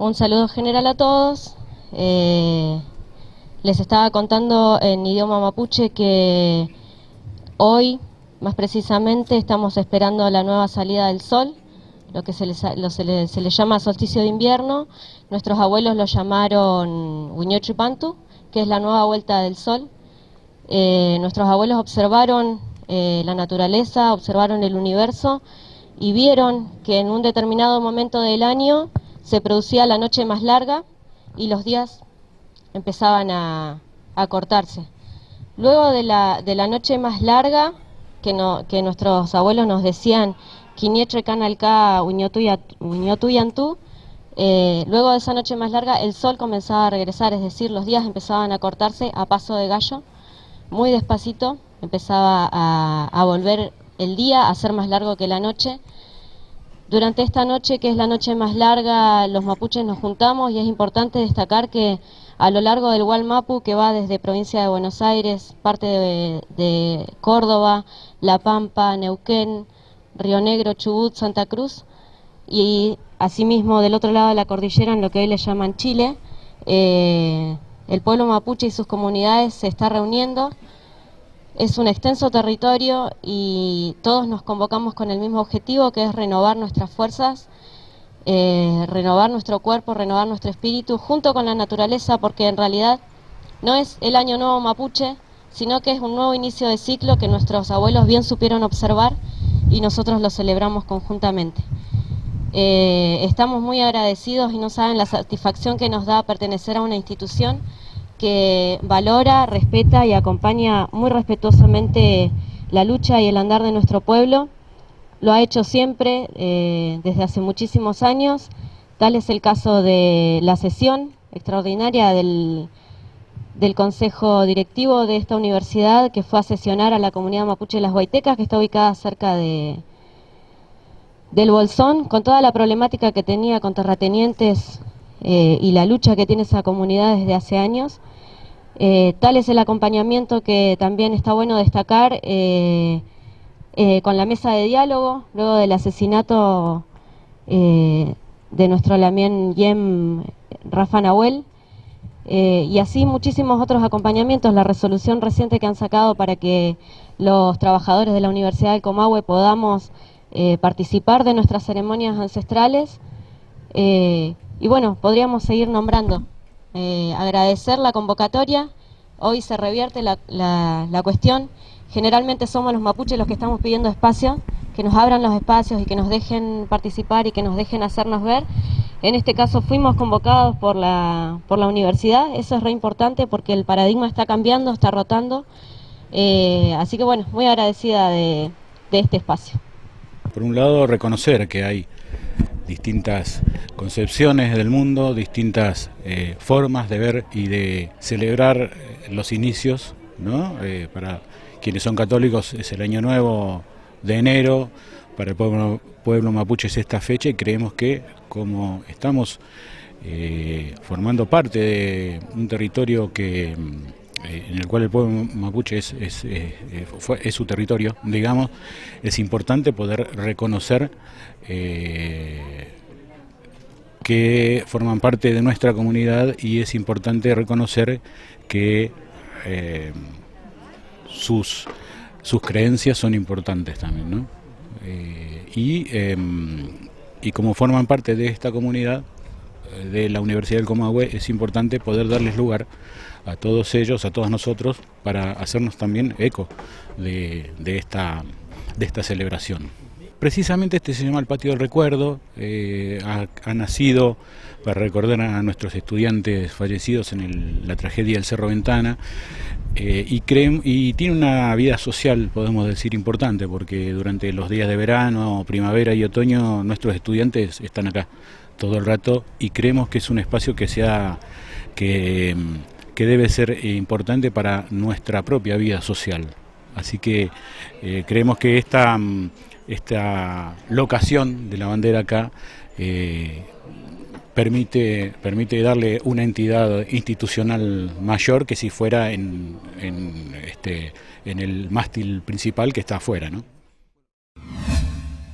Un saludo general a todos. Les estaba contando en idioma mapuche que hoy, más precisamente, estamos esperando la nueva salida del sol, lo que se le llama solsticio de invierno. Nuestros abuelos lo llamaron Huiñochipantu, que es la nueva vuelta del sol. Nuestros abuelos observaron la naturaleza, observaron el universo y vieron que en un determinado momento del año se producía la noche más larga y los días empezaban a cortarse. Luego de la noche más larga, que nuestros abuelos nos decían, Quinietre Canalca Uñotuyantú, luego de esa noche más larga el sol comenzaba a regresar, es decir, los días empezaban a cortarse a paso de gallo, muy despacito, empezaba a volver el día a ser más largo que la noche. Durante esta noche, que es la noche más larga, los mapuches nos juntamos y es importante destacar que a lo largo del Gualmapu, que va desde provincia de Buenos Aires, parte de Córdoba, La Pampa, Neuquén, Río Negro, Chubut, Santa Cruz, y asimismo del otro lado de la cordillera, en lo que hoy le llaman Chile, el pueblo mapuche y sus comunidades se está reuniendo. Es un extenso territorio y todos nos convocamos con el mismo objetivo, que es renovar nuestras fuerzas, renovar nuestro cuerpo, renovar nuestro espíritu, junto con la naturaleza, porque en realidad no es el año nuevo mapuche, sino que es un nuevo inicio de ciclo que nuestros abuelos bien supieron observar y nosotros lo celebramos conjuntamente. Estamos muy agradecidos y no saben la satisfacción que nos da pertenecer a una institución que valora, respeta y acompaña muy respetuosamente la lucha y el andar de nuestro pueblo. Lo ha hecho siempre, desde hace muchísimos años. Tal es el caso de la sesión extraordinaria del Consejo Directivo de esta universidad, que fue a sesionar a la comunidad mapuche de Las Huaytecas, que está ubicada cerca del Bolsón, con toda la problemática que tenía con terratenientes y la lucha que tiene esa comunidad desde hace años. Tal es el acompañamiento que también está bueno destacar con la mesa de diálogo, luego del asesinato de nuestro Lamien Yem Rafa Nahuel, y así muchísimos otros acompañamientos, la resolución reciente que han sacado para que los trabajadores de la Universidad del Comahue podamos participar de nuestras ceremonias ancestrales, y bueno, podríamos seguir nombrando. Agradecer la convocatoria. Hoy se revierte la cuestión. Generalmente somos los mapuches los que estamos pidiendo espacio, que nos abran los espacios y que nos dejen participar y que nos dejen hacernos ver. En este caso fuimos convocados por la universidad. Eso es re importante porque el paradigma está cambiando, está rotando, así que bueno, muy agradecida de este espacio. Por un lado, reconocer que hay distintas concepciones del mundo, distintas formas de ver y de celebrar los inicios, ¿no? Para quienes son católicos es el Año Nuevo de enero, para el pueblo mapuche es esta fecha, y creemos que como estamos formando parte de un territorio que en el cual el pueblo mapuche es su territorio, digamos, es importante poder reconocer que forman parte de nuestra comunidad, y es importante reconocer que sus creencias son importantes también, ¿no? Y como forman parte de esta comunidad de la Universidad del Comahue, es importante poder darles lugar a todos ellos, a todos nosotros, para hacernos también eco de esta celebración. Precisamente este se llama el Patio del Recuerdo, ha nacido para recordar a nuestros estudiantes fallecidos en la tragedia del Cerro Ventana, y tiene una vida social, podemos decir, importante, porque durante los días de verano, primavera y otoño nuestros estudiantes están acá todo el rato, y creemos que es un espacio que debe ser importante para nuestra propia vida social. Así que creemos que esta locación de la bandera acá permite darle una entidad institucional mayor que si fuera en el mástil principal, que está afuera, ¿no?